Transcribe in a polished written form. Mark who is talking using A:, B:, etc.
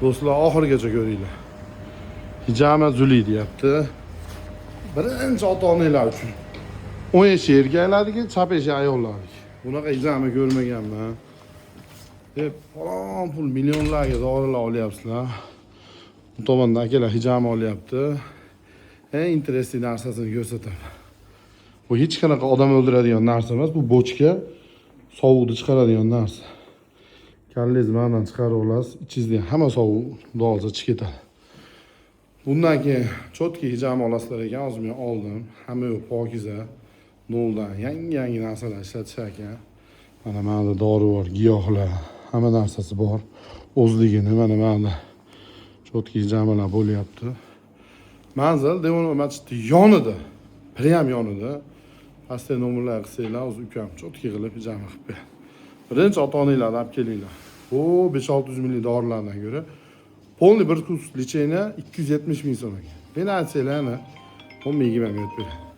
A: Do'stlar, oxirigacha ko'ringlar. Hijama Zuli deyapti. Birinchi ota-onalar uchun. o'ng eshik erkaklarniki, chap eshik ayollarniki. Bunaqa hijama ko'rmaganman. Deb falon pul millionlarga dorilar olyapsizlar. Bu tomonda akalar hijama olyapti. Eng interesli narsasini ko'rsataman. Bu hech qanaqa odam o'ldiradigan narsa emas, bu bochka sovuqni chiqaradigan narsa. Kallangizni mandan chiqarib olasiz, ichingizda hamma sovuq xudo chiqib ketadi. Bundan keyin cho'tki hijama olasizlar ekan, hozir men oldim. Hamma yo'q pokiza, noldan yangi narsalar ishlatishar ekan. Mana dori bor, giyohlar, hamma narsasi bor. O'zligini mana cho'tki hijamalar bo'lyapti. Manzil Devon masjidi yonida, prям yonida. Pastda nomerlar qilsanglar, o'zi ukam cho'tki qilib hijama qilib beradi. Birinchi ota-onalarni olib kelinglar. Bu 500-600 ming dollardan ko'ra polni bir kurs lecheniya 270 ming so'm ekan. Meni aytsanglarni 10 mingga men berib beraman.